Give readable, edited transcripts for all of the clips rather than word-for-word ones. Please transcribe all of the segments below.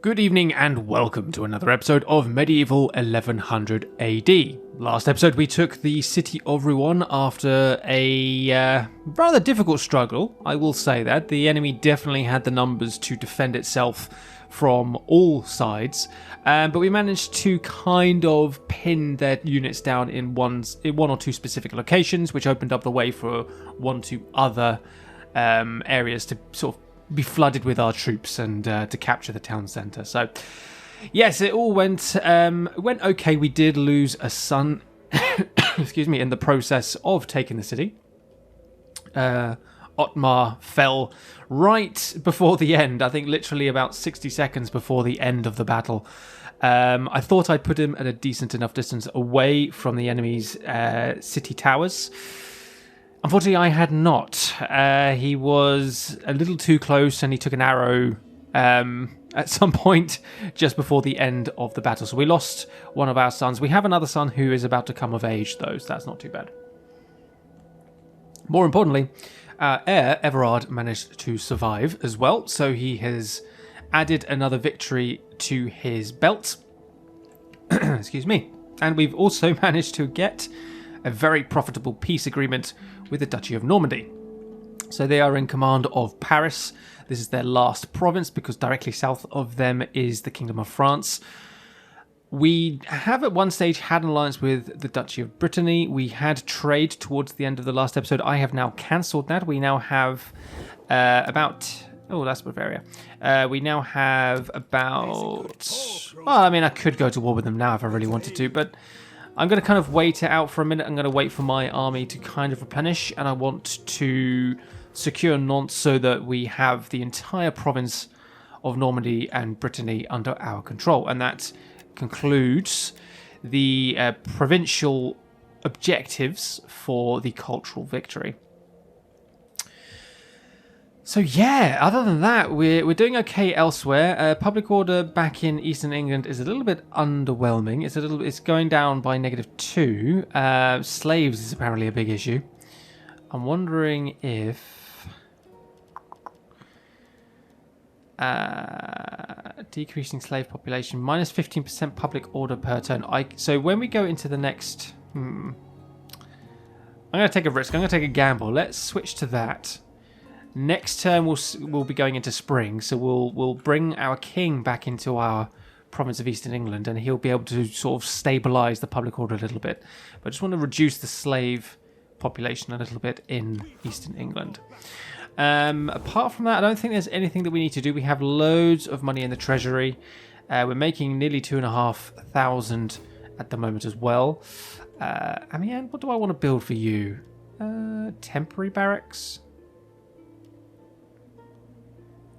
Good evening and welcome to another episode of Medieval 1100 AD. Last episode we took the city of Rouen after a rather difficult struggle, I will say that. The enemy definitely had the numbers to defend itself from all sides, but we managed to kind of pin their units down in one or two specific locations, which opened up the way for one or two other areas to sort of be flooded with our troops and to capture the town centre. So, yes, it all went okay. We did lose a son, excuse me, in the process of taking the city. Otmar fell right before the end. I think literally about 60 seconds before the end of the battle. I thought I'd put him at a decent enough distance away from the enemy's city towers. Unfortunately, I had not. He was a little too close and he took an arrow at some point just before the end of the battle. So we lost one of our sons. We have another son who is about to come of age, though, so that's not too bad. More importantly, our heir, Everard, managed to survive as well. So he has added another victory to his belt. Excuse me. And we've also managed to get a very profitable peace agreement with the Duchy of Normandy. So they are in command of Paris. This is their last province because directly south of them is the Kingdom of France. We have at one stage had an alliance with the Duchy of Brittany. We had trade towards the end of the last episode. I have now cancelled that. We now have Oh, that's Bavaria. We now have about... Well, I mean, I could go to war with them now if I really wanted to, but I'm going to kind of wait it out for a minute. I'm going to wait for my army to kind of replenish, and I want to secure Nantes so that we have the entire province of Normandy and Brittany under our control. And that concludes the provincial objectives for the cultural victory. So yeah, other than that, we're doing okay elsewhere. Public order back in Eastern England is a little bit underwhelming. It's going down by -2. Slaves is apparently a big issue. I'm wondering if decreasing slave population -15% public order per turn. So when we go into the next, I'm going to take a risk. I'm going to take a gamble. Let's switch to that. Next turn we'll be going into spring, so we'll bring our king back into our province of Eastern England, and he'll be able to sort of stabilise the public order a little bit. But I just want to reduce the slave population a little bit in Eastern England. Apart from that, I don't think there's anything that we need to do. We have loads of money in the treasury. We're making nearly 2,500 at the moment as well. Amiens, what do I want to build for you? Temporary barracks.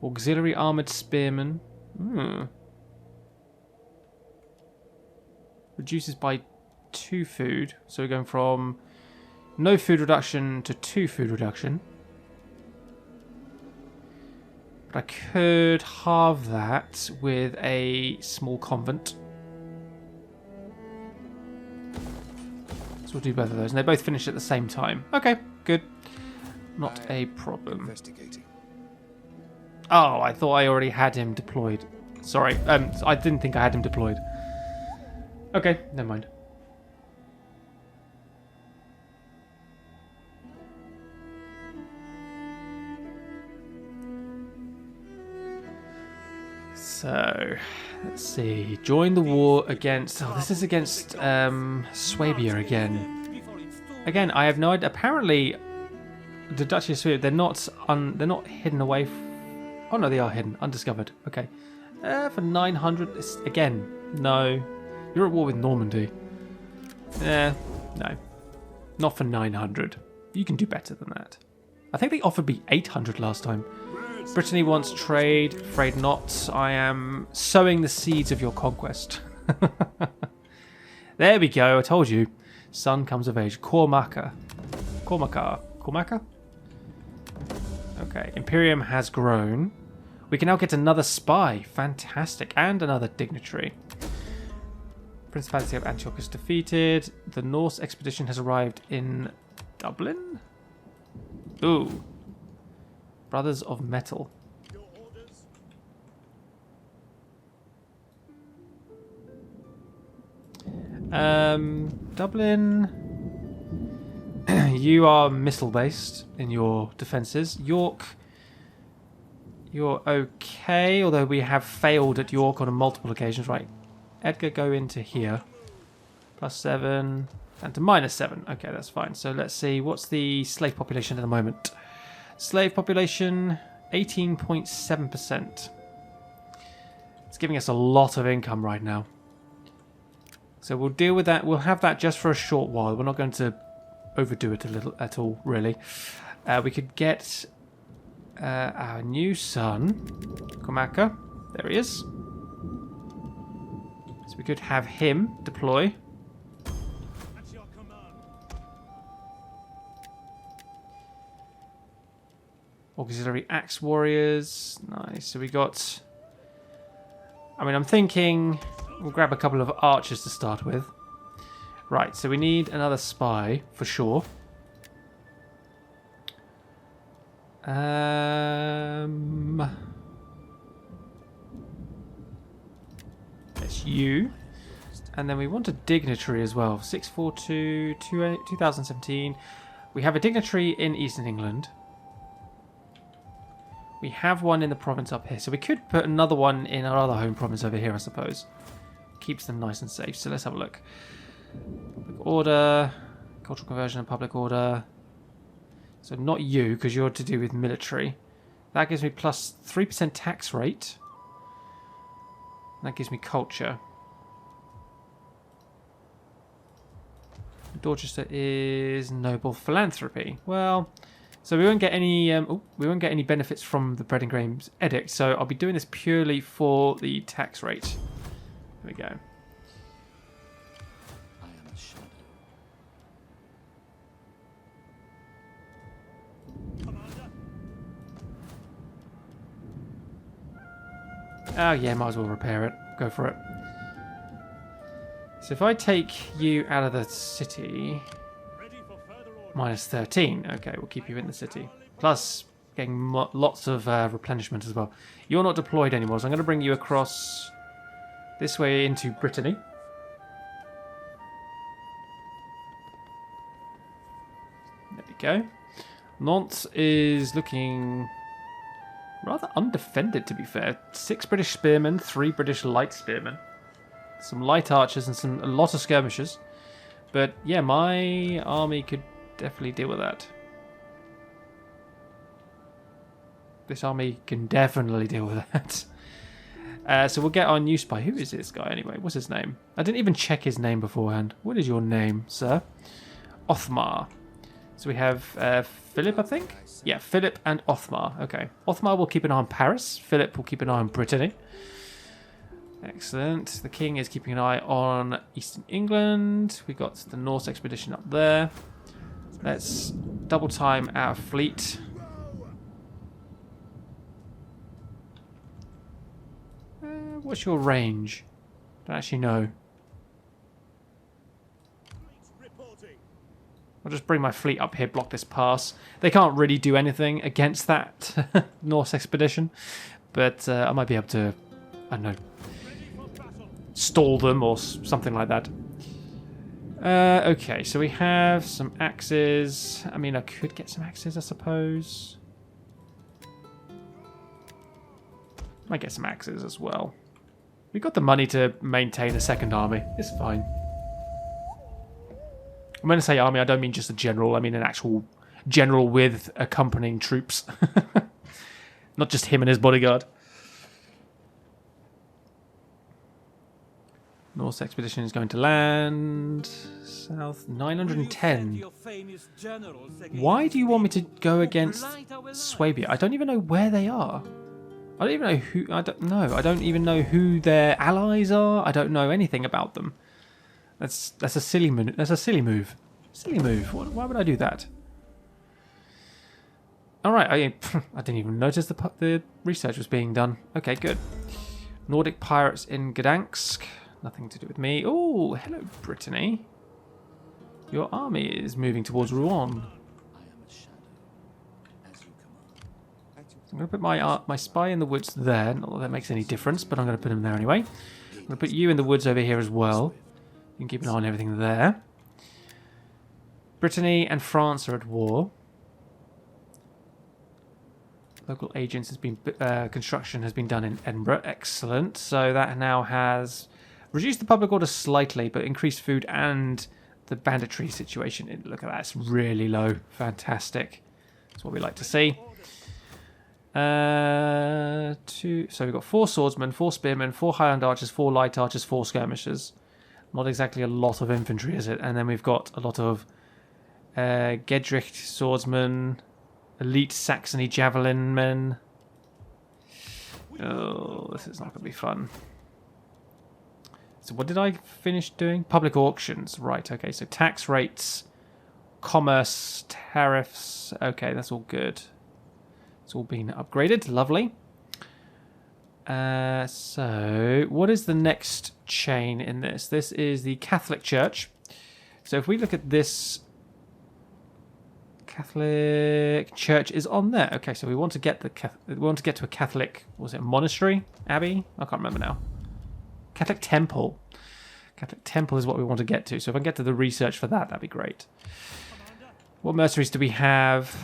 Auxiliary armoured spearmen. Reduces by 2 food. So we're going from no food reduction to 2 food reduction. But I could halve that with a small convent. So we'll do both of those. And they both finish at the same time. Okay, good. Not a problem. Investigating. Oh, I thought I already had him deployed. Sorry, I didn't think I had him deployed. Okay, never mind. So, let's see. Join the war against... Oh, this is against Swabia again. Again, I have no idea. Apparently, the Duchy of Swabia, they're not hidden away Oh no, they are hidden. Undiscovered. Okay. For 900, again, no. You're at war with Normandy. No. Not for 900. You can do better than that. I think they offered me 800 last time. Brittany wants trade. Afraid not. I am sowing the seeds of your conquest. There we go. I told you. Son comes of age. Cormaca. Okay. Imperium has grown. We can now get another spy. Fantastic. And another dignitary. Principality of Antioch is defeated. The Norse expedition has arrived in Dublin. Ooh. Brothers of Metal. Dublin. You are missile-based in your defences. York, you're okay, although we have failed at York on multiple occasions. Right, Edgar, go into here. +7 and to -7. Okay, that's fine. So let's see, what's the slave population at the moment? Slave population, 18.7%. It's giving us a lot of income right now. So we'll deal with that. We'll have that just for a short while. We're not going to overdo it a little at all, really. We could get our new son, Komaka. There he is. So we could have him deploy. Auxiliary axe warriors. Nice. So we got... I mean, I'm thinking we'll grab a couple of archers to start with. Right, so we need another spy, for sure. That's you. And then we want a dignitary as well. 642, 2017. We have a dignitary in Eastern England. We have one in the province up here. So we could put another one in our other home province over here, I suppose. Keeps them nice and safe. So let's have a look. Public order, cultural conversion and public order. So not you, because you're to do with military. That gives me plus 3% tax rate. That gives me culture. Dorchester is noble philanthropy. Well, so we won't get any. We won't get any benefits from the bread and grains edict. So I'll be doing this purely for the tax rate. There we go. Oh yeah, might as well repair it. Go for it. So if I take you out of the city, -13. Okay, we'll keep you in the city. Plus, getting lots of replenishment as well. You're not deployed anymore, so I'm going to bring you across this way into Brittany. There we go. Nantes is looking rather undefended, to be fair. 6 British spearmen, 3 British light spearmen. Some light archers and a lot of skirmishers. But yeah, my army could definitely deal with that. This army can definitely deal with that. So we'll get our new spy. Who is this guy anyway? What's his name? I didn't even check his name beforehand. What is your name, sir? Othmar. So we have Philip, I think? Yeah, Philip and Othmar. Okay. Othmar will keep an eye on Paris. Philip will keep an eye on Brittany. Excellent. The king is keeping an eye on Eastern England. We got the Norse expedition up there. Let's double time our fleet. What's your range? Don't actually know. I'll just bring my fleet up here, block this pass. They can't really do anything against that Norse expedition, but I might be able to, I don't know, stall them or something like that. Okay, so we have some axes. I mean, I could get some axes, I suppose. Might get some axes as well. We've got the money to maintain a second army. It's fine. When I say army, I don't mean just a general. I mean an actual general with accompanying troops. Not just him and his bodyguard. Norse expedition is going to land. South 910. Why do you want me to go against Swabia? I don't even know where they are. I don't even know who. I don't know. I don't even know who their allies are. I don't know anything about them. That's a silly move. That's a silly move. Silly move. Why would I do that? All right. I didn't even notice the research was being done. Okay, good. Nordic pirates in Gdansk. Nothing to do with me. Oh, hello, Brittany. Your army is moving towards Rouen. I'm going to put my spy in the woods there. Not that that makes any difference, but I'm going to put him there anyway. I'm going to put you in the woods over here as well. can keep an eye on everything there. Brittany and France are at war. Local agents has been construction has been done in Edinburgh. Excellent. So that now has reduced the public order slightly, but increased food and the banditry situation. Look at that. It's really low. Fantastic. That's what we like to see. So we've got 4 swordsmen, 4 spearmen, 4 Highland archers, 4 light archers, 4 skirmishers. Not exactly a lot of infantry, is it? And then we've got a lot of Gedrich swordsmen, elite Saxony javelin men. Oh, this is not going to be fun. So what did I finish doing? Public auctions. Right, okay. So tax rates, commerce, tariffs. Okay, that's all good. It's all been upgraded. Lovely. So what is the next chain in this? This is the Catholic Church. So if we look at this, Catholic Church is on there. Okay, so we want to get to a Catholic, was it a monastery? Abbey? I can't remember now. Catholic Temple. Catholic Temple is what we want to get to. So if I can get to the research for that, that'd be great. What mercenaries do we have?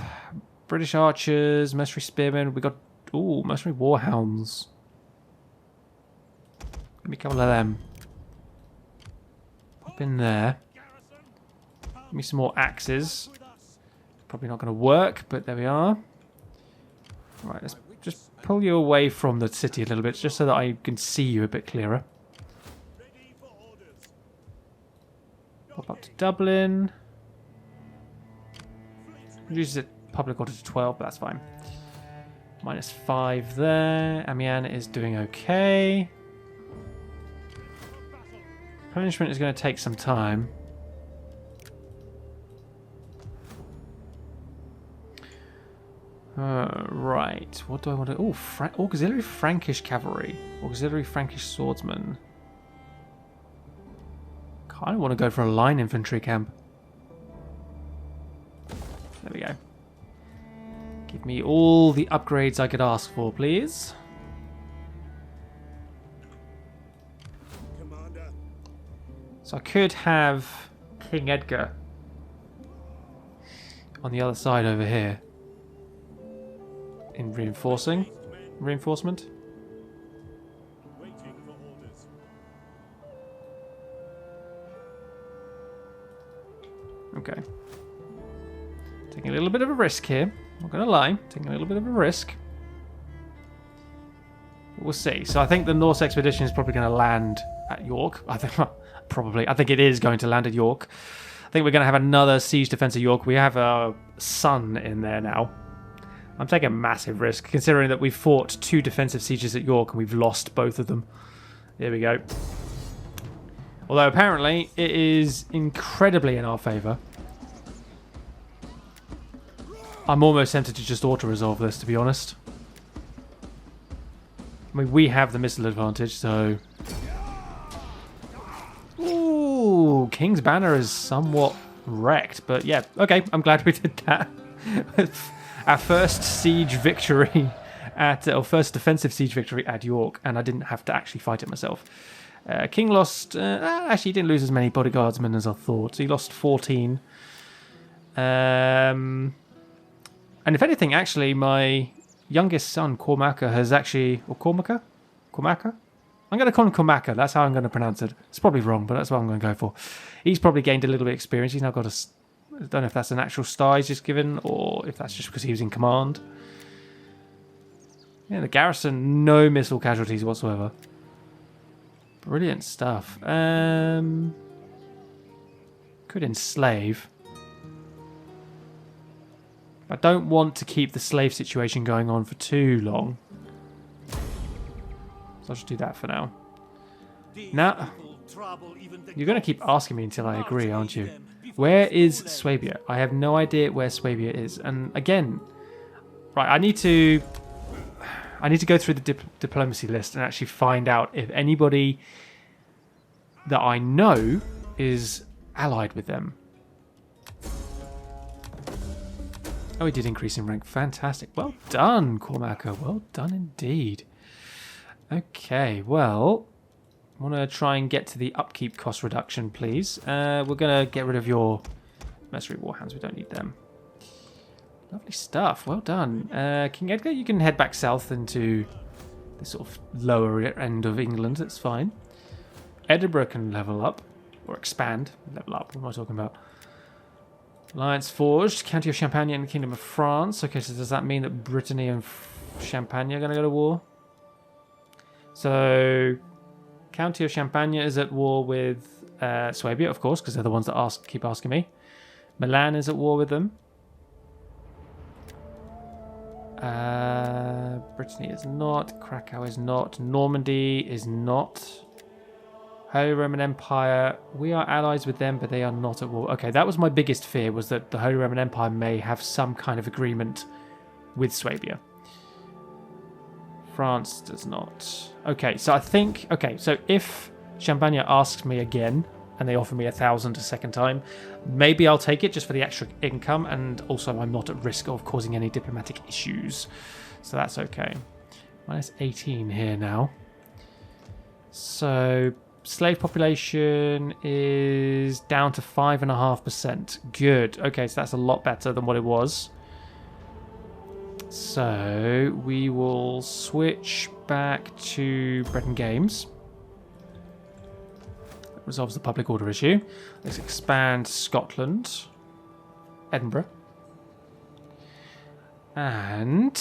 British archers, mercenary spearmen. We got mercenary warhounds. Give me a couple of them. Pop in there. Give me some more axes. Probably not going to work, but there we are. Right, let's just pull you away from the city a little bit, just so that I can see you a bit clearer. Pop up to Dublin. Reduces it public order to 12, but that's fine. -5 there. Amiens is doing okay. Punishment is going to take some time. Right. What do I want to... Oh, auxiliary Frankish cavalry. Auxiliary Frankish swordsman. Kind of want to go for a line infantry camp. There we go. Give me all the upgrades I could ask for, please. So I could have King Edgar on the other side over here. In reinforcement. Okay. Taking a little bit of a risk here. Not gonna lie, taking a little bit of a risk. We'll see. So I think the Norse expedition is probably going to land at York. I think it is going to land at York. I think we're going to have another siege defense of York. We have a son in there now. I'm taking a massive risk, considering that we've fought 2 defensive sieges at York and we've lost both of them. There we go. Although apparently it is incredibly in our favour. I'm almost tempted to just auto-resolve this, to be honest. I mean, we have the missile advantage, so... Ooh, King's Banner is somewhat wrecked, but yeah, okay, I'm glad we did that. Our first siege victory or first defensive siege victory at York, and I didn't have to actually fight it myself. King lost... actually, he didn't lose as many bodyguardsmen as I thought. So he lost 14. And if anything, actually, my youngest son, Cormaca, has actually... Or Cormaca? Cormaca? I'm going to call him Cormaca. That's how I'm going to pronounce it. It's probably wrong, but that's what I'm going to go for. He's probably gained a little bit of experience. He's now got a... I don't know if that's an actual star he's just given, or if that's just because he was in command. Yeah, the garrison, no missile casualties whatsoever. Brilliant stuff. Could enslave. I don't want to keep the slave situation going on for too long. So I'll just do that for now. Now, you're going to keep asking me until I agree, aren't you? Where is Swabia? I have no idea where Swabia is. And again, right, I need to go through the diplomacy list and actually find out if anybody that I know is allied with them. Oh, he did increase in rank. Fantastic. Well done, Cormaca. Well done indeed. Okay, well, I want to try and get to the upkeep cost reduction, please. We're going to get rid of your mercenary warhounds. We don't need them. Lovely stuff. Well done. King Edgar, you can head back south into the sort of lower end of England. It's fine. Edinburgh can level up. Or expand. Level up. What am I talking about? Alliance forged. County of Champagne and the Kingdom of France. Okay, so does that mean that Brittany and Champagne are going to go to war? So... County of Champagne is at war with Swabia, of course, because they're the ones that keep asking me. Milan is at war with them. Brittany is not. Krakow is not. Normandy is not. Holy Roman Empire, we are allies with them, but they are not at war. Okay, that was my biggest fear, was that the Holy Roman Empire may have some kind of agreement with Swabia. France does not. Okay, so I think... Okay, so if Champagne asks me again, and they offer me 1,000 a second time, maybe I'll take it just for the extra income, and also I'm not at risk of causing any diplomatic issues. So that's okay. Minus 18 here now. So slave population is down to 5.5%. Good. Okay, so that's a lot better than what it was. So we will switch back to Breton Games. That resolves the public order issue. Let's expand Scotland. Edinburgh. And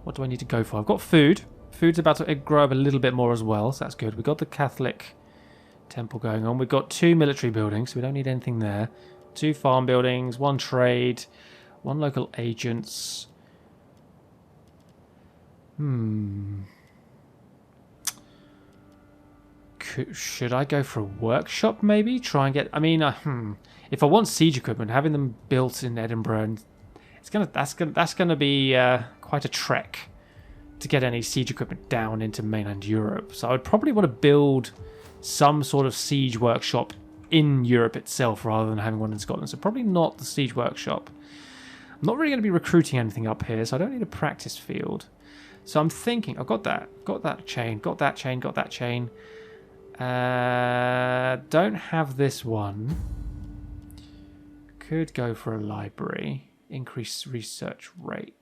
what do I need to go for? I've got food. Food's about to grow up a little bit more as well, so that's good. We've got the Catholic temple going on. We've got 2 military buildings, so we don't need anything there. 2 farm buildings, 1 trade... 1 local agents. Should I go for a workshop maybe? Try and get... I mean, if I want siege equipment, having them built in Edinburgh, and that's gonna be quite a trek to get any siege equipment down into mainland Europe. So I would probably want to build some sort of siege workshop in Europe itself rather than having one in Scotland. So probably not the siege workshop. I'm not really going to be recruiting anything up here, so I don't need a practice field. So I'm thinking, I've got that chain, got that chain, got that chain. Don't have this one. Could go for a library. Increase research rate.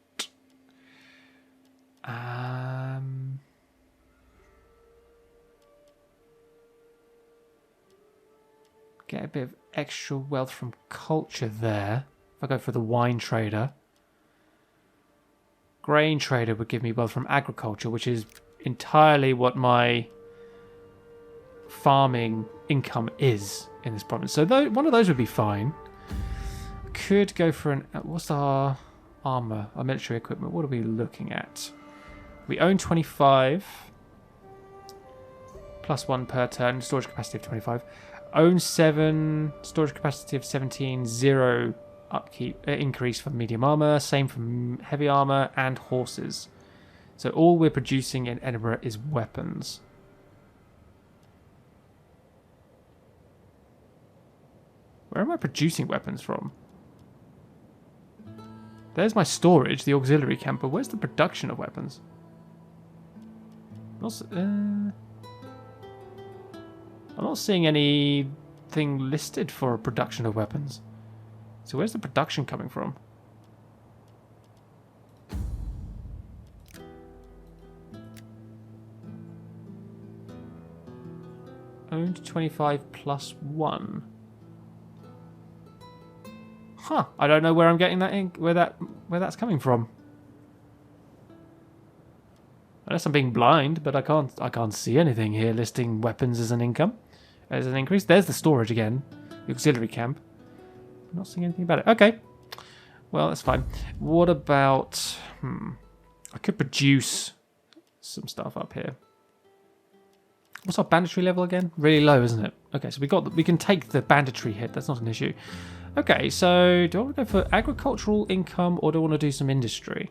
Get a bit of extra wealth from culture there. If I go for the wine trader. Grain trader would give me wealth from agriculture, which is entirely what my farming income is in this province. So one of those would be fine. Could go for an... What's our armor, our military equipment? What are we looking at? We own 25. Plus 1 per turn. Storage capacity of 25. Own 7. Storage capacity of 17. 0 upkeep increase for medium armor. Same for heavy armor and horses. So all we're producing in Edinburgh is weapons. Where am I producing weapons from? There's my storage, the auxiliary camp, but where's the production of weapons? I'm not seeing anything listed for a production of weapons. So where's the production coming from? Owned 25 plus 1. Huh, I don't know where I'm getting that where that's coming from. Unless I'm being blind, but I can't see anything here listing weapons as an income. As an increase. There's the storage again. The auxiliary camp. I'm not seeing anything about it. Okay. Well, that's fine. What about I could produce some stuff up here. What's our banditry level again? Really low, isn't it? Okay, so we can take the banditry hit. That's not an issue. Okay, so do I want to go for agricultural income or do I want to do some industry?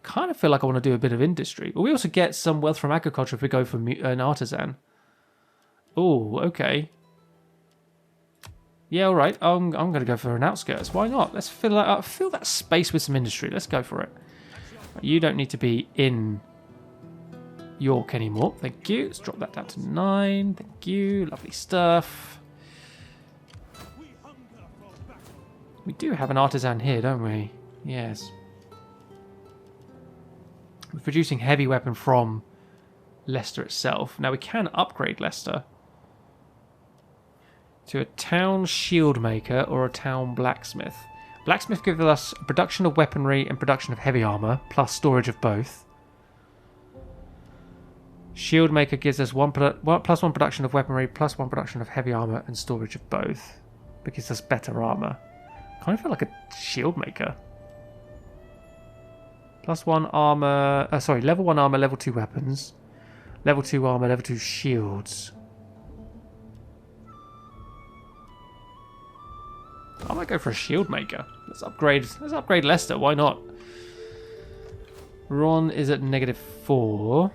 Kind of feel like I want to do a bit of industry. But we also get some wealth from agriculture if we go for an artisan. Oh, okay. Yeah, all right. I'm going to go for an outskirts. Why not? Let's fill that up. Fill that space with some industry. Let's go for it. You don't need to be in York anymore. Thank you. Let's drop that down to 9. Thank you. Lovely stuff. We do have an artisan here, don't we? Yes. We're producing heavy weapon from Leicester itself. Now we can upgrade Leicester to a town shield maker or a town blacksmith. Blacksmith gives us production of weaponry and production of heavy armor, plus storage of both. Shield maker gives us plus 1 production of weaponry, plus 1 production of heavy armor and storage of both. It gives us better armor. Kind of feel like a shield maker. Plus 1 armor. Level 1 armor, level 2 weapons. Level 2 armor, level 2 shields. I might go for a shield maker. Let's upgrade Leicester, why not? Rouen is at -4.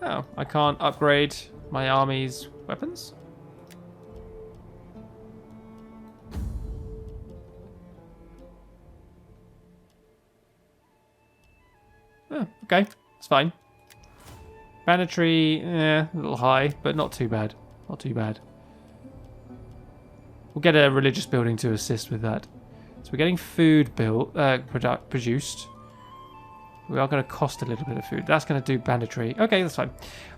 Oh, I can't upgrade my army's weapons? Oh, okay, it's fine. Banditry, a little high, but not too bad. Not too bad. We'll get a religious building to assist with that. So we're getting food produced. We are going to cost a little bit of food. That's going to do banditry. Okay, that's fine.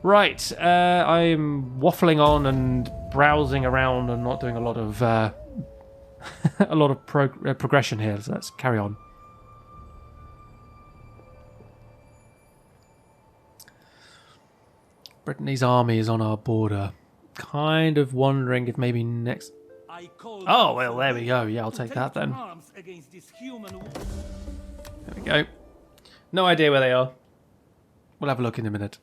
Right, I'm waffling on and browsing around and not doing a lot of progression here. So let's carry on. Brittany's army is on our border. Kind of wondering if maybe next... Oh, well, there we go. Yeah, I'll take that then. There we go. No idea where they are. We'll have a look in a minute.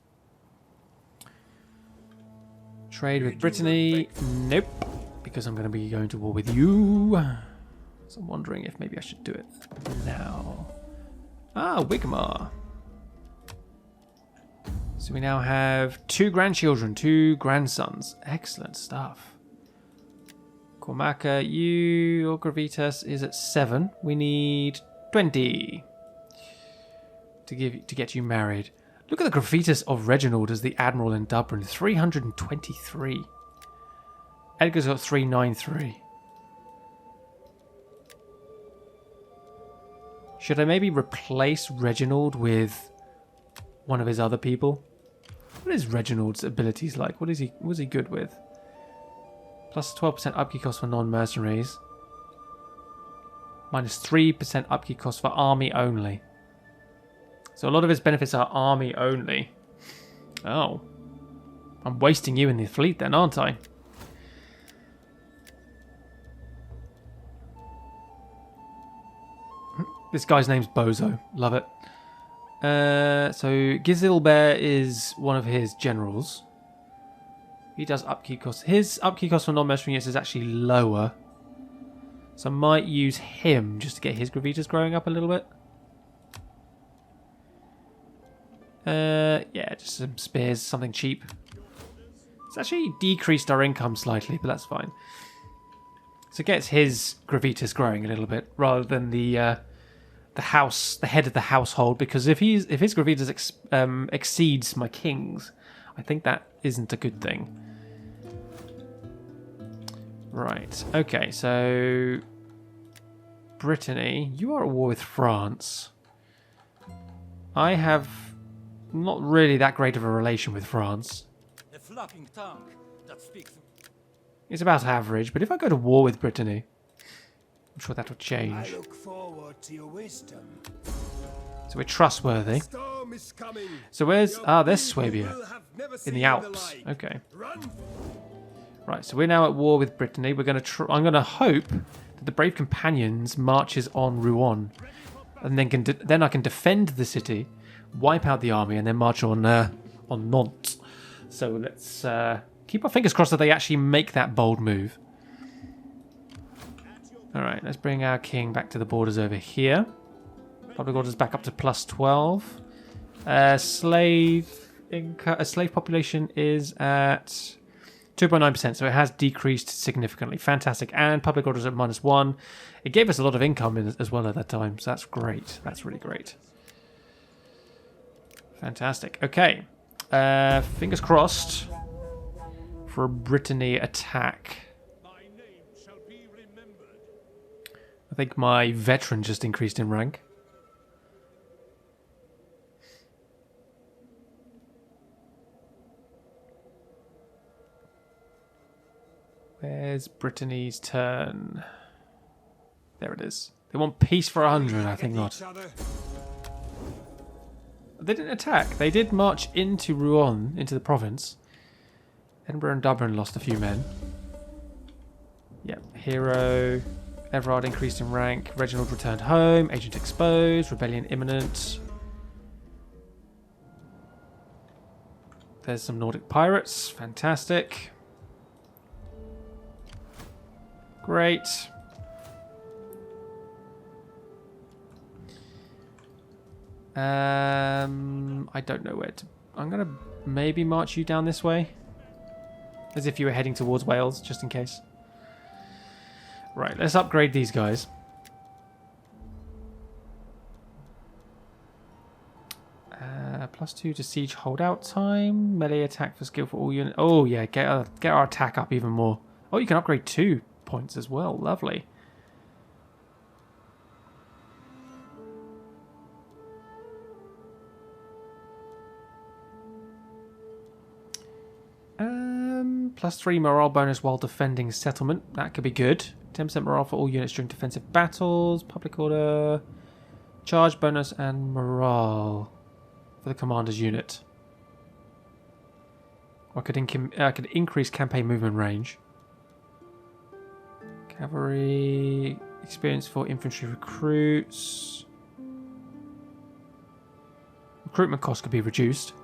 Trade with Brittany. Nope. Because I'm going to be going to war with you. So I'm wondering if maybe I should do it now. Ah, Wigmar. So we now have 2 grandchildren, 2 grandsons. Excellent stuff. Cormaca, your Gravitas is at 7. We need 20 to get you married. Look at the Gravitas of Reginald as the Admiral in Dublin. 323. Edgar's got 393. Should I maybe replace Reginald with one of his other people? What is Reginald's abilities like? What is he good with? Plus 12% upkeep cost for non-mercenaries. Minus 3% upkeep cost for army only. So a lot of his benefits are army only. Oh. I'm wasting you in the fleet then, aren't I? This guy's name's Bozo. Love it. So Gizilbear is one of his generals. He does upkeep costs. His upkeep cost for non-mercenary units is actually lower. So I might use him just to get his Gravitas growing up a little bit. Yeah, just some spears, something cheap. It's actually decreased our income slightly, but that's fine. So it gets his Gravitas growing a little bit, rather than the head of the household, because if his Gravitas exceeds my king's, I think that isn't a good thing. Right, okay, so Brittany, you are at war with France. I have not really that great of a relation with France. It's about average, but if I go to war with Brittany, I'm sure that will change. I look forward to your wisdom. So we're trustworthy. So where's... Ah, there's Swabia. In the Alps. Okay. Right, so we're now at war with Brittany. We're going to I'm going to hope that the Brave Companions marches on Rouen. And then I can defend the city, wipe out the army, and then march on Nantes. So let's keep our fingers crossed that they actually make that bold move. Alright, let's bring our king back to the borders over here. Public orders back up to plus 12. Slave population is at 2.9%, so it has decreased significantly. Fantastic. And public orders at -1. It gave us a lot of income as well at that time, so that's great. That's really great. Fantastic. Okay. Fingers crossed for a Brittany attack. I think my veteran just increased in rank. Where's Brittany's turn? There it is. They want peace for 100, I think not. They didn't attack. They did march into Rouen, into the province. Edinburgh and Dublin lost a few men. Yep, hero. Everard increased in rank. Reginald returned home. Agent exposed. Rebellion imminent. There's some Nordic pirates. Fantastic. Great. I don't know where to... I'm going to maybe march you down this way. As if you were heading towards Wales, just in case. Right, let's upgrade these guys. +2 to siege holdout time. Melee attack for skill for all units. Oh, yeah, get our attack up even more. Oh, you can upgrade 2 points as well. Lovely. +3 morale bonus while defending settlement. That could be good. 10% morale for all units during defensive battles. Public order. Charge bonus and morale for the commander's unit. I could increase campaign movement range. Cavalry. Experience for infantry recruits. Recruitment cost could be reduced.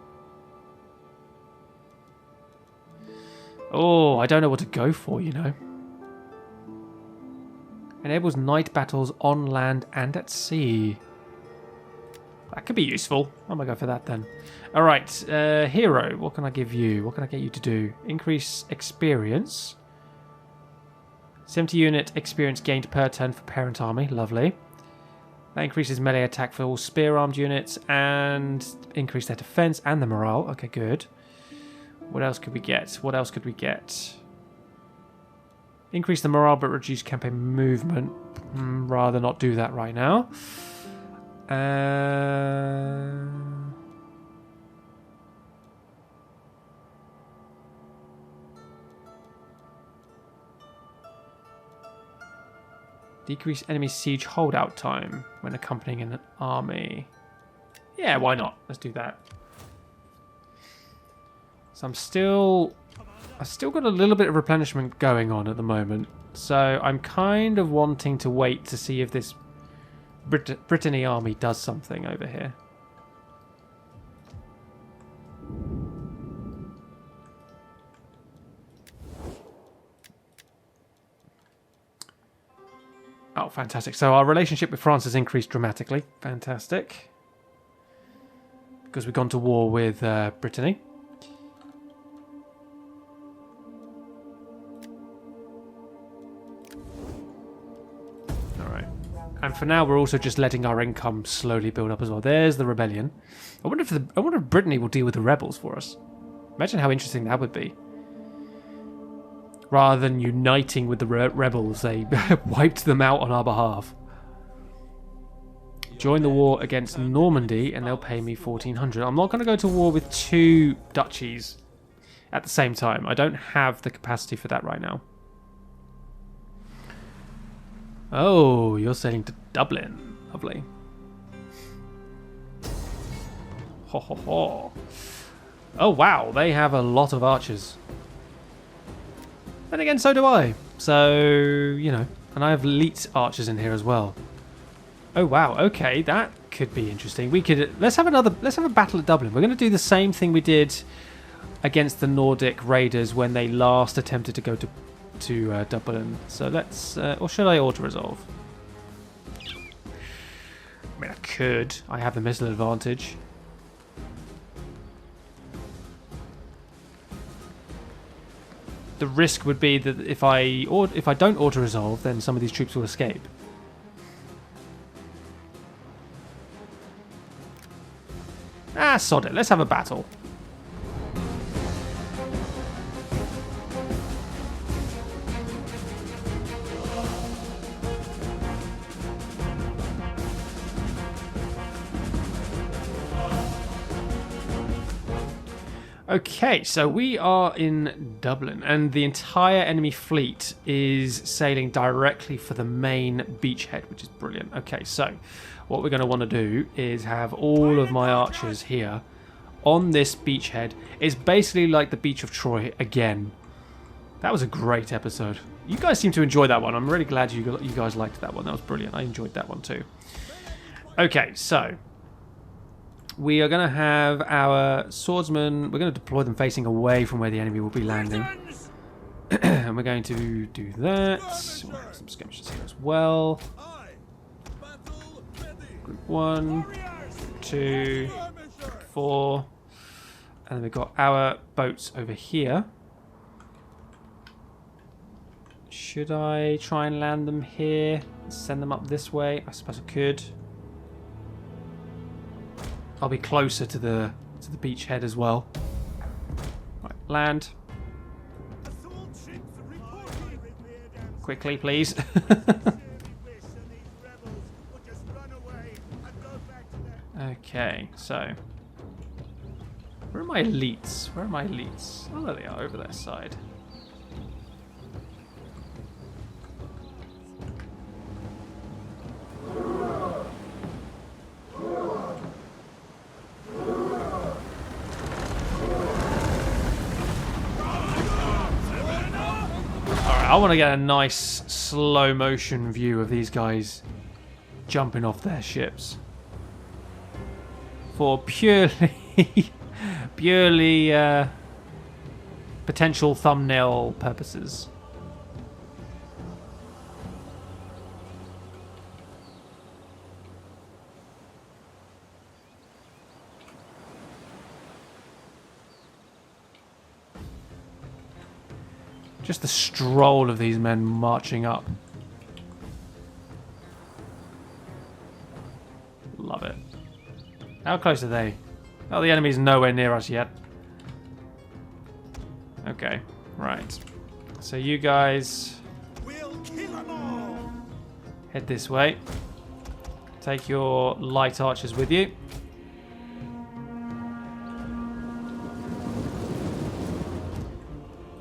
Oh, I don't know what to go for, you know. Enables night battles on land and at sea. That could be useful. I might go for that then. Alright, hero. What can I give you? What can I get you to do? Increase experience. 70 unit experience gained per turn for parent army. Lovely. That increases melee attack for all spear-armed units and increase their defense and the morale. Okay, good. What else could we get? What else could we get? Increase the morale but reduce campaign movement. Rather not do that right now. Decrease enemy siege holdout time when accompanying an army. Yeah, why not? Let's do that. So I've still got a little bit of replenishment going on at the moment. So I'm kind of wanting to wait to see if this Brittany army does something over here. Oh, fantastic. So our relationship with France has increased dramatically. Fantastic. Because we've gone to war with Brittany. And for now, we're also just letting our income slowly build up as well. There's the rebellion. I wonder if Brittany will deal with the rebels for us. Imagine how interesting that would be. Rather than uniting with the rebels, they wiped them out on our behalf. Join the war against Normandy, and they'll pay me 1,400. I'm not going to go to war with 2 duchies at the same time. I don't have the capacity for that right now. Oh, you're sailing to Dublin. Lovely. Ho ho ho. Oh wow, they have a lot of archers. Then again, so do I. So, you know, and I have elite archers in here as well. Oh wow, okay, that could be interesting. We could let's have a battle at Dublin. We're going to do the same thing we did against the Nordic raiders when they last attempted to go to Dublin. So let's... or should I auto-resolve? I mean, I could. I have the missile advantage. the risk would be that if I don't auto-resolve, then some of these troops will escape. Ah, sod it. Let's have a battle. Okay, so we are in Dublin, and the entire enemy fleet is sailing directly for the main beachhead, which is brilliant. Okay, so what we're going to want to do is have all of my archers here on this beachhead. It's basically like the beach of Troy again. That was a great episode. You guys seem to enjoy that one. I'm really glad you guys liked that one. That was brilliant. I enjoyed that one too. Okay, so we are going to have our swordsmen. We're going to deploy them facing away from where the enemy will be landing. And we're going to do that. We'll have some skirmishes here as well. Group 1, 2, 4. And then we've got our boats over here. Should I try and land them here? Send them up this way? I suppose I could. I'll be closer to the beachhead as well. Right, land. Quickly, please. Okay, so where are my elites? Where are my elites? Oh, there they are, over that side. I want to get a nice slow motion view of these guys jumping off their ships for purely potential thumbnail purposes. Just the stroll of these men marching up. Love it. How close are they? Oh, the enemy's nowhere near us yet. Okay, right. So you guys head this way. Take your light archers with you.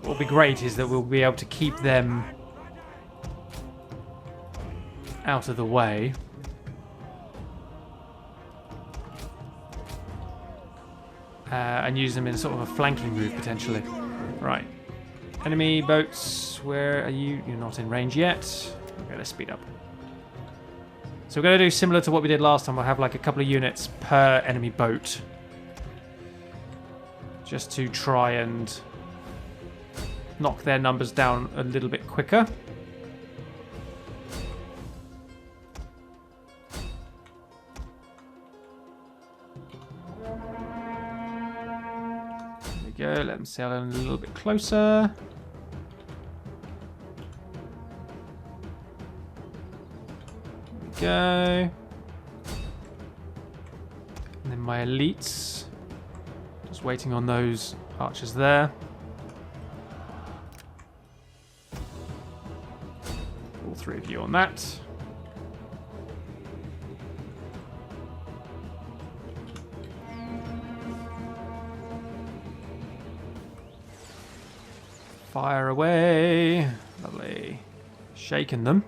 What will be great is that we'll be able to keep them out of the way. And use them in sort of a flanking move, potentially. Right. Enemy boats, where are you? You're not in range yet. Okay, let's speed up. So we're going to do similar to what we did last time. We'll have like a couple of units per enemy boat. Just to try and knock their numbers down a little bit quicker. There we go, let them sail in a little bit closer. There we go. And then my elites. Just waiting on those archers there. Three of you on that. Fire away. Lovely. Shaking them.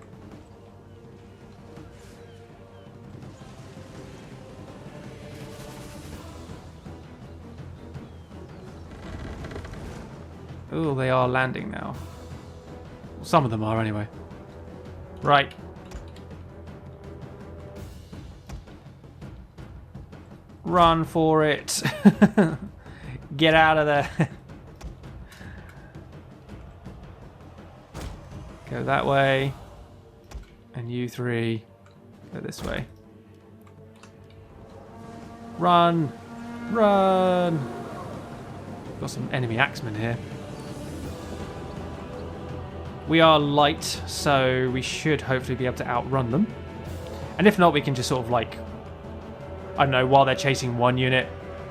Oh, they are landing now. Some of them are anyway. Right. Run for it. Get out of there. Go that way. And you three go this way. Run. Run. Got some enemy axemen here. We are light, so we should hopefully be able to outrun them. And if not, we can just sort of like, I don't know, while they're chasing one unit,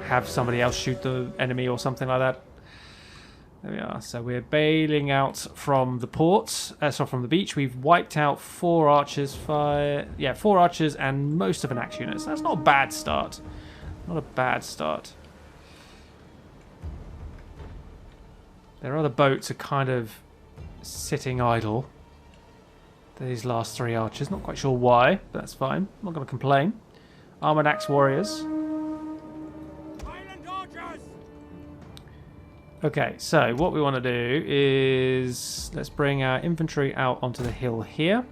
have somebody else shoot the enemy or something like that. There we are. So we're bailing out from the port, so from the beach. We've wiped out 4 archers, 4 archers and most of an axe unit. So that's not a bad start. Not a bad start. Their other boats are kind of sitting idle. These last 3 archers. Not quite sure why, but that's fine. I'm not going to complain. Armored axe warriors. Okay, so what we want to do is let's bring our infantry out onto the hill here.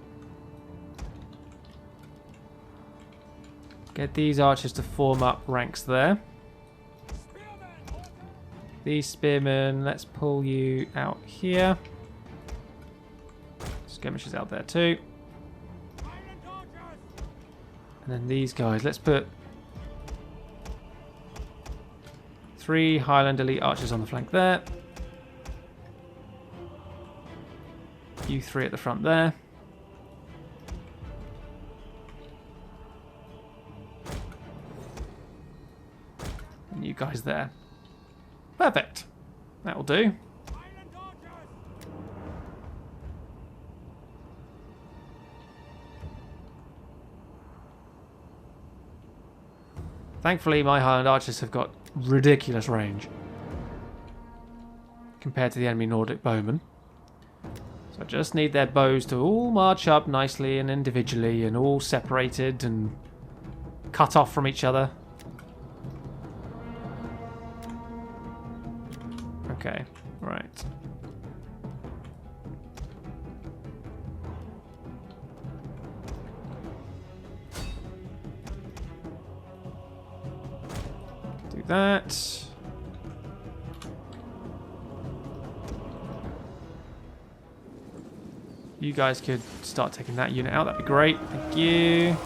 Get these archers to form up ranks there. These spearmen, let's pull you out here. Skirmishers out there too. And then these guys, let's put 3 Highland Elite Archers on the flank there. You 3 at the front there. And you guys there. Perfect. That'll do. Thankfully, my Highland Archers have got ridiculous range compared to the enemy Nordic bowmen. So I just need their bows to all march up nicely and individually and all separated and cut off from each other. Okay, right. Do that. You guys could start taking that unit out, that'd be great. Thank you.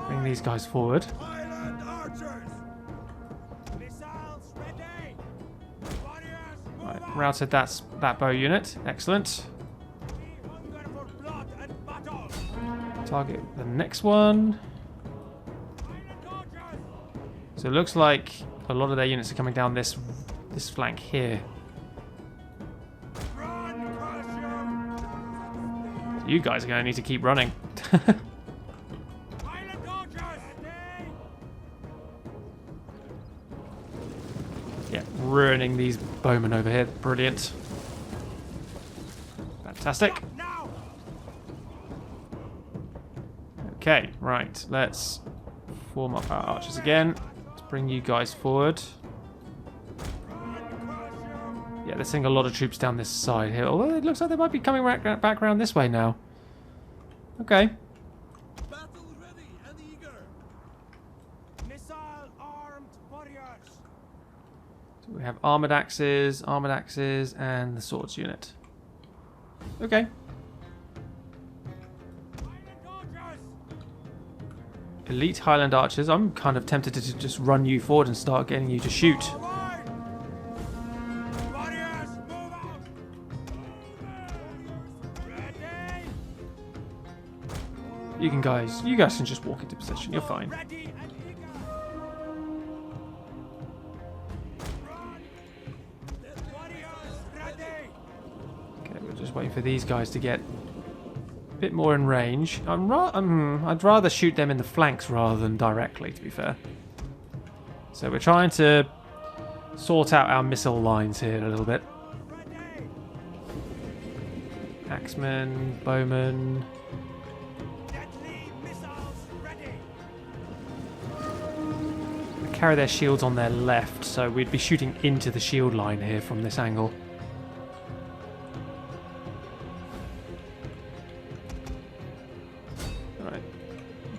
Bring these guys forward. Right, routed that bow unit. Excellent. Target the next one. So it looks like a lot of their units are coming down this flank here. So you guys are going to need to keep running. Yeah, ruining these bowmen over here. Brilliant. Fantastic. Okay, right. Let's form up our archers again. Bring you guys forward. Yeah, they're sending a lot of troops down this side here. Although it looks like they might be coming back around this way now. Okay. Battle ready and eager. Missile armed warriors. So we have armored axes, and the swords unit. Okay. Elite Highland Archers. I'm kind of tempted to just run you forward and start getting you to shoot. You guys can just walk into position. You're fine. Okay, we're just waiting for these guys to get a bit more in range. I'd rather shoot them in the flanks rather than directly, to be fair. So we're trying to sort out our missile lines here a little bit. Axemen, bowmen. They carry their shields on their left, so we'd be shooting into the shield line here from this angle.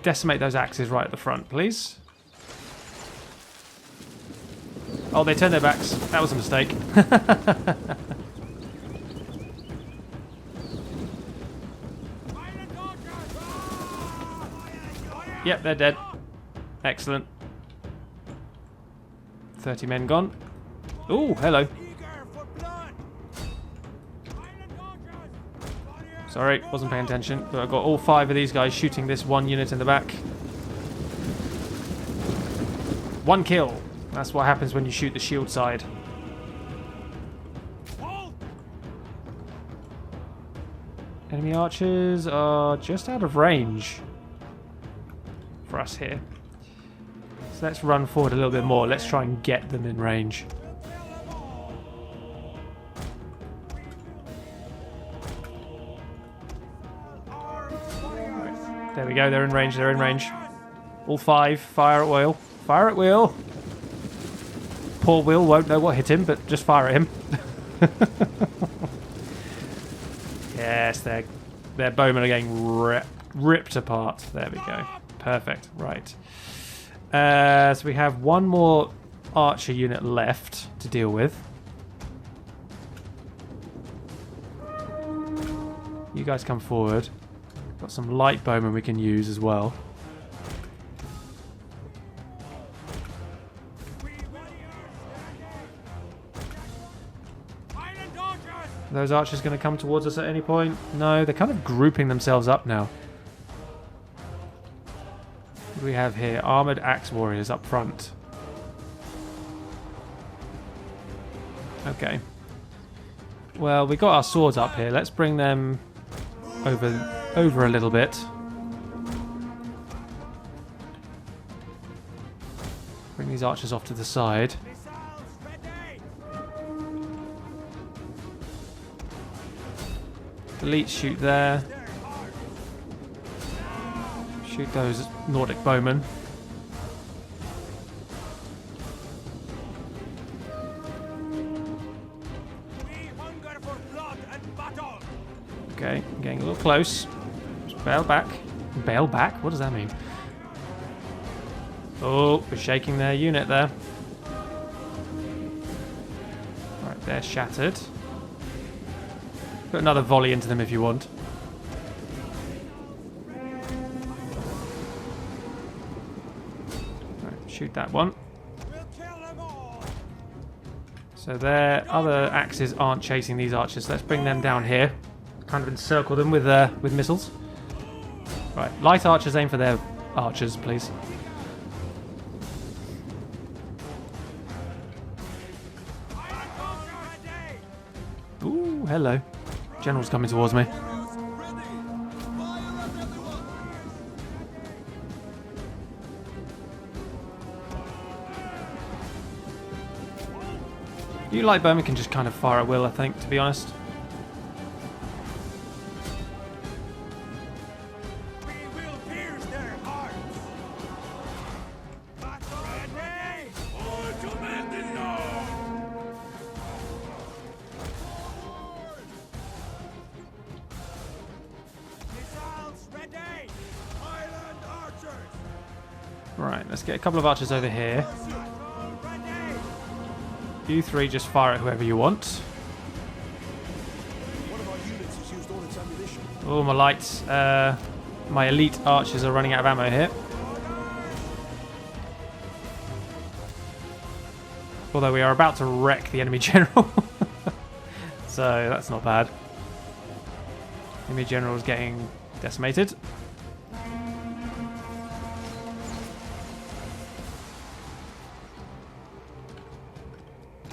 Decimate those axes right at the front, please. Oh, they turned their backs. That was a mistake. Yep, they're dead. Excellent. 30 men gone. Oh, hello. Eager for blood. Island archers. Warriors. Sorry, wasn't paying attention. But I've got all 5 of these guys shooting this one unit in the back. 1 kill. That's what happens when you shoot the shield side. Halt. Enemy archers are just out of range for us here. So let's run forward a little bit more. Let's try and get them in range. There we go. They're in range. They're in range. All 5. Fire at will. Fire at will. Poor Will won't know what hit him, but just fire at him. Yes, their bowmen are getting ripped apart. There we go. Perfect. Right. So we have 1 more archer unit left to deal with. You guys come forward. Got some light bowmen we can use as well. Are those archers going to come towards us at any point? No, they're kind of grouping themselves up now. What do we have here? Armoured axe warriors up front. Okay. Well, we got our swords up here. Let's bring them over a little bit. Bring these archers off to the side. Elites shoot there. Shoot those Nordic bowmen. Okay, getting a little close. Just bail back. Bail back? What does that mean? Oh, we're shaking their unit there. Alright, they're shattered. Put another volley into them if you want. Right, shoot that one. So their other axes aren't chasing these archers. Let's bring them down here. Kind of encircle them with missiles. Right, light archers aim for their archers, please. Ooh, hello. General's coming towards me. You light bowmen can just kind of fire at will, I think, to be honest. Right, let's get a couple of archers over here. You 3 just fire at whoever you want. Oh, my lights. My elite archers are running out of ammo here. Although we are about to wreck the enemy general. So that's not bad. Enemy general is getting decimated.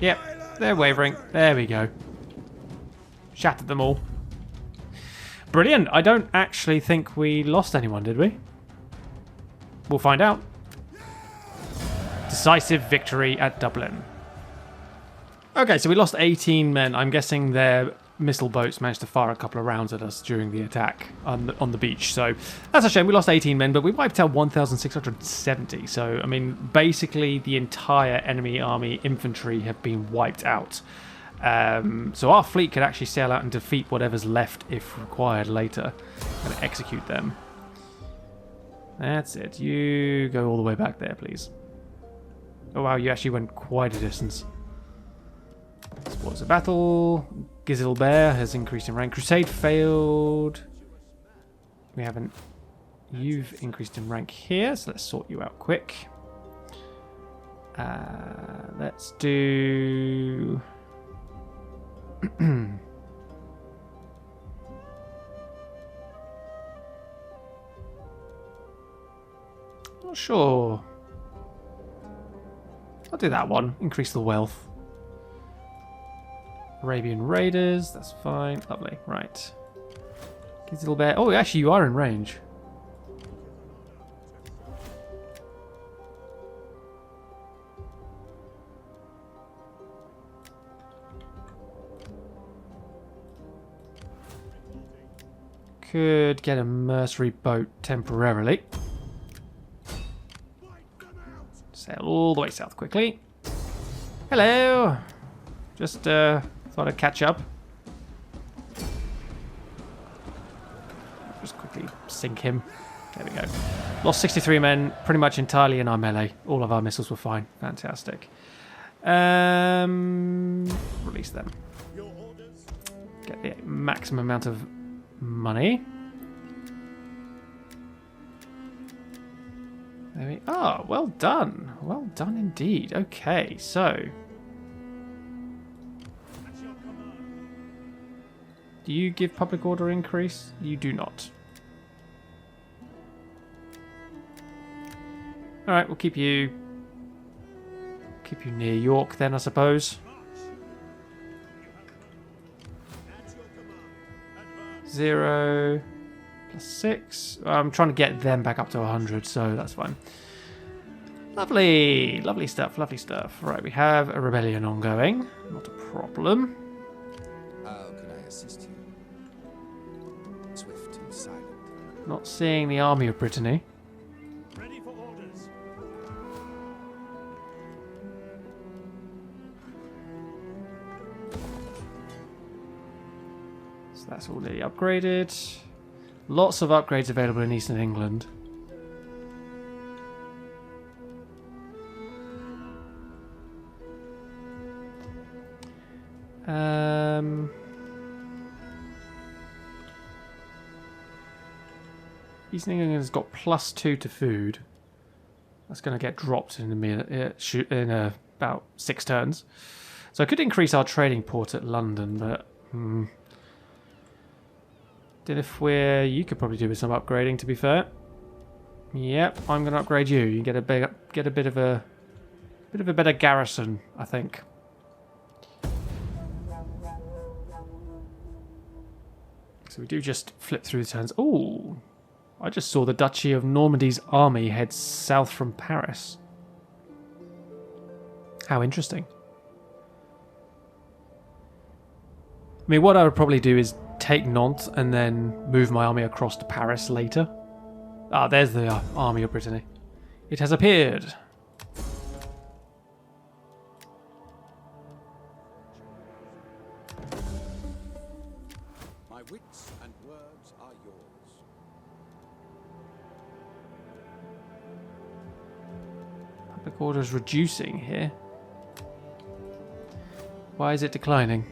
Yep, they're wavering. There we go. Shattered them all. Brilliant. I don't actually think we lost anyone, did we? We'll find out. Decisive victory at Dublin. Okay, so we lost 18 men. I'm guessing their missile boats managed to fire a couple of rounds at us during the attack on the beach. So that's a shame. We lost 18 men, but we wiped out 1,670. So, I mean, basically the entire enemy army infantry have been wiped out. So our fleet could actually sail out and defeat whatever's left if required later and execute them. That's it. You go all the way back there, please. Oh, wow, you actually went quite a distance. Sports of battle. Gizilbear has increased in rank. Crusade failed. We haven't. You've increased in rank here, so let's sort you out quick. Let's do... Not sure. I'll do that one. Increase the wealth. Arabian Raiders, that's fine. Lovely. Right. Gives a little bit. Oh, actually, you are in range. Could get a mercenary boat temporarily. Sail all the way south quickly. Hello. Just thought I'd catch up. Just quickly sink him. There we go. Lost 63 men, pretty much entirely in our melee. All of our missiles were fine. Fantastic. Release them. Get the maximum amount of money. There we are. Oh, well done. Well done indeed. Okay, so... Do you give public order increase? You do not. Alright, we'll keep you near York then, I suppose. 0 plus 6. I'm trying to get them back up to 100, so that's fine. Lovely. Lovely stuff, lovely stuff. Right, we have a rebellion ongoing. Not a problem. How can I assist you? Swift and silent. Not seeing the army of Brittany. Ready for orders. So that's already upgraded. Lots of upgrades available in Eastern England. Eastern England has got +2 to food. That's going to get dropped in a minute, in about 6 turns. So I could increase our trading port at London, but then if you could probably do with some upgrading. To be fair, yep, I'm going to upgrade you. You get a bit of a better garrison, I think. So we do just flip through the turns. Oh, I just saw the Duchy of Normandy's army head south from Paris. How interesting. I mean, what I would probably do is take Nantes and then move my army across to Paris later. Ah, there's the army of Brittany. It has appeared. My wits and words are yours. Public order is reducing here. Why is it declining?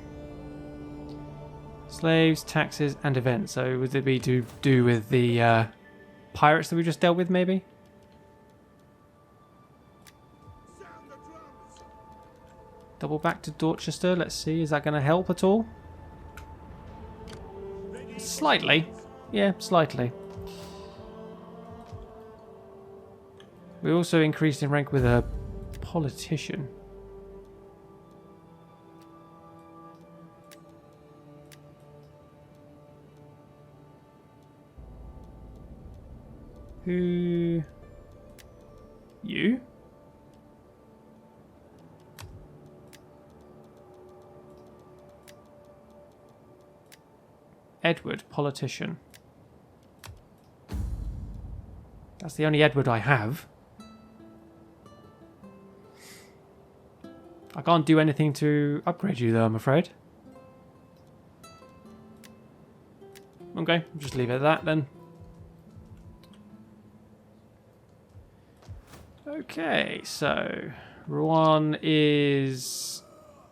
Slaves, taxes, and events. So would it be to do with the pirates that we just dealt with, maybe? Double back to Dorchester. Let's see. Is that going to help at all? Slightly. Yeah, slightly. We also increased in rank with a politician. Who? You? Edward, politician. That's the only Edward I have. I can't do anything to upgrade you though, I'm afraid. Okay, just leave it at that then. Okay, so Rouen is...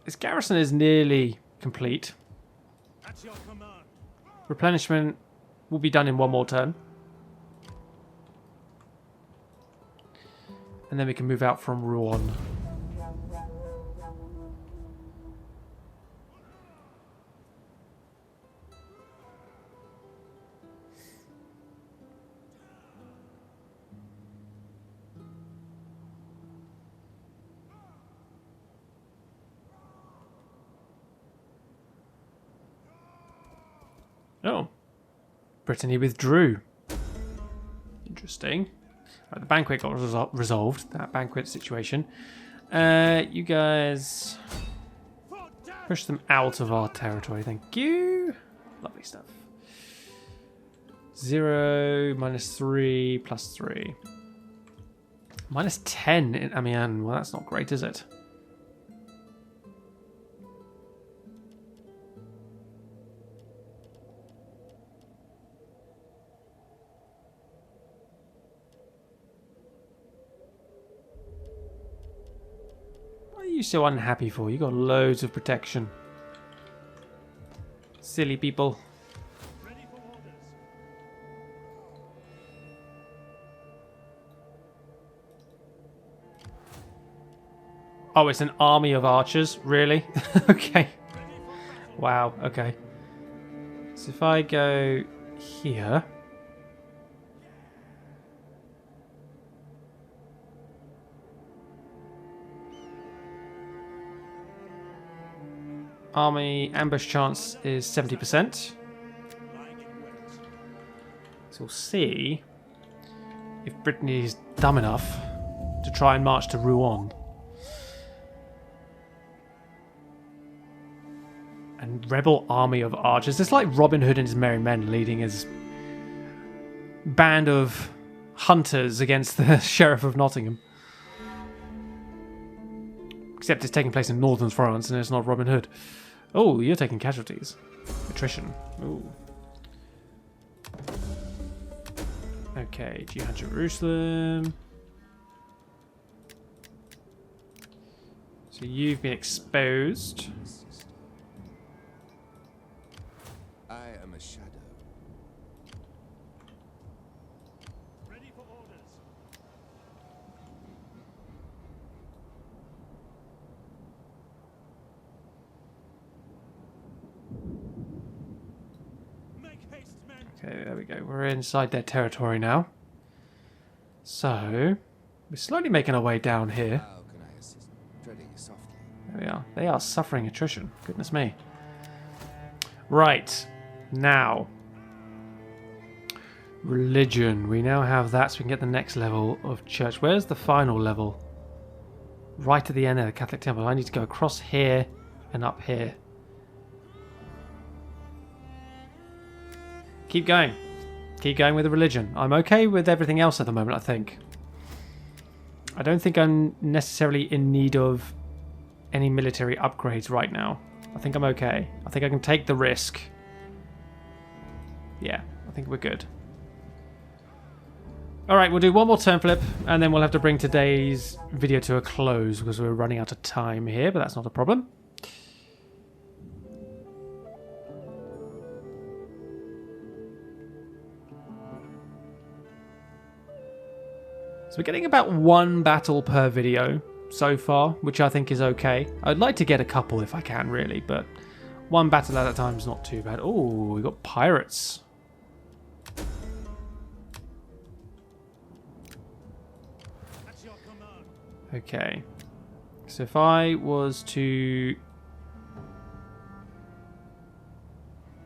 Its garrison is nearly complete. At your command. Replenishment will be done in one more turn. And then we can move out from Rouen. Oh. Brittany withdrew. Interesting. Right, the banquet got resolved. That banquet situation. You guys push them out of our territory. Thank you. Lovely stuff. 0, -3, +3. -10 in Amiens. Well, that's not great, is it? What are you so unhappy for? You got loads of protection. Silly people. Ready for orders. Oh, it's an army of archers? Really? Okay. Wow, okay. So if I go here... Army ambush chance is 70%. So we'll see if Brittany is dumb enough to try and march to Rouen. And rebel army of archers. It's like Robin Hood and his merry men leading his band of hunters against the Sheriff of Nottingham. Except it's taking place in northern France and it's not Robin Hood. Oh, you're taking casualties. Attrition. Ooh. Okay, Jihad Jerusalem. So you've been exposed. I am a shadow. Ready for orders. Make haste, men. Okay, there we go. We're inside their territory now. So, we're slowly making our way down here. How can I assist? Treading softly. There we are. They are suffering attrition. Goodness me. Right. Now. Religion. We now have that so we can get the next level of church. Where's the final level? Right at the end of the Catholic temple. I need to go across here and up here. Keep going. Keep going with the religion. I'm okay with everything else at the moment, I think. I don't think I'm necessarily in need of any military upgrades right now. I think I'm okay. I think I can take the risk. Yeah, I think we're good. Alright, we'll do one more turn flip, and then we'll have to bring today's video to a close because we're running out of time here, but that's not a problem. So we're getting about one battle per video so far, which I think is okay. I'd like to get a couple if I can, really, but one battle at a time is not too bad. Oh, we got pirates. At your command. Okay. So if I was to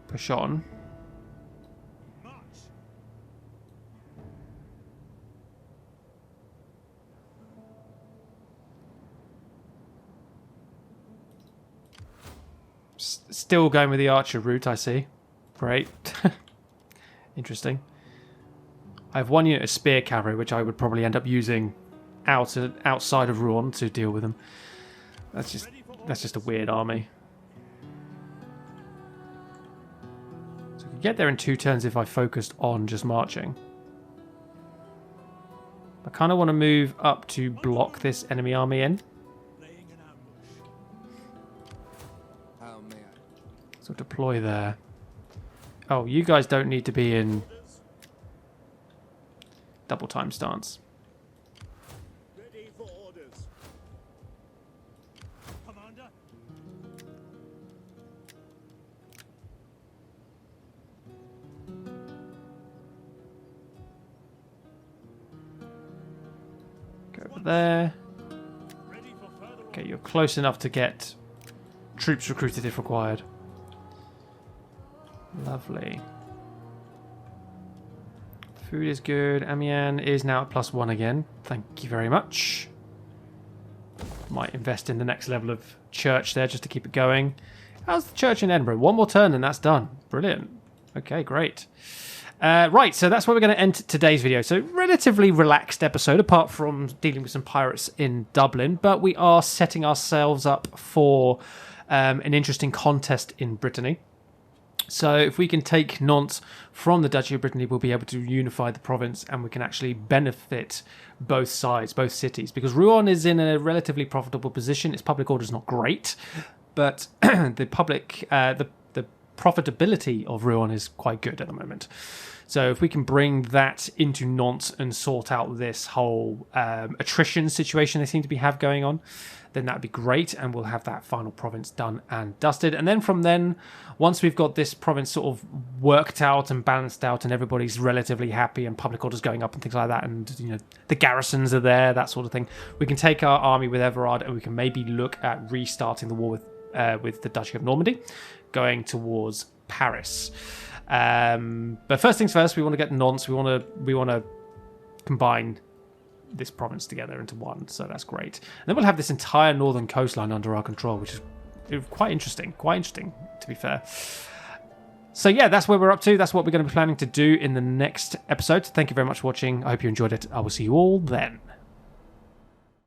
push on. March. Still going with the archer route, I see. Great. Interesting. I have one unit of spear cavalry, which I would probably end up using outside of Rouen to deal with them. That's just a weird army. So I could get there in 2 turns if I focused on just marching. I kind of want to move up to block this enemy army in. Laying an ambush. How may I? So deploy there. Oh, you guys don't need to be in double time stance. Ready. there. Ready for further Okay, you're close enough to get troops recruited if required. Lovely. Food is good. Amiens is now at +1 again. Thank you very much. Might invest in the next level of church there just to keep it going. How's the church in Edinburgh? One more turn and that's done. Brilliant. Okay, great. Right, so that's where we're going to end today's video. So relatively relaxed episode, apart from dealing with some pirates in Dublin. But we are setting ourselves up for an interesting contest in Brittany. So if we can take Nantes from the Duchy of Brittany, we'll be able to unify the province and we can actually benefit both sides, both cities. Because Rouen is in a relatively profitable position. Its public order is not great, but the profitability of Rouen is quite good at the moment. So if we can bring that into Nantes and sort out this whole attrition situation they seem to have going on, then that'd be great, and we'll have that final province done and dusted. And then from then, once we've got this province sort of worked out and balanced out and everybody's relatively happy and public order's going up and things like that, and you know the garrisons are there, that sort of thing, we can take our army with Everard and we can maybe look at restarting the war with the Duchy of Normandy, going towards Paris. But first things first, we want to get Nantes. We want to combine this province together into one, so that's great. And then we'll have this entire northern coastline under our control, which is quite interesting to be fair. So yeah, that's where we're up to. That's what we're going to be planning to do in the next episode. Thank you very much for watching. I hope you enjoyed it. I will see you all then.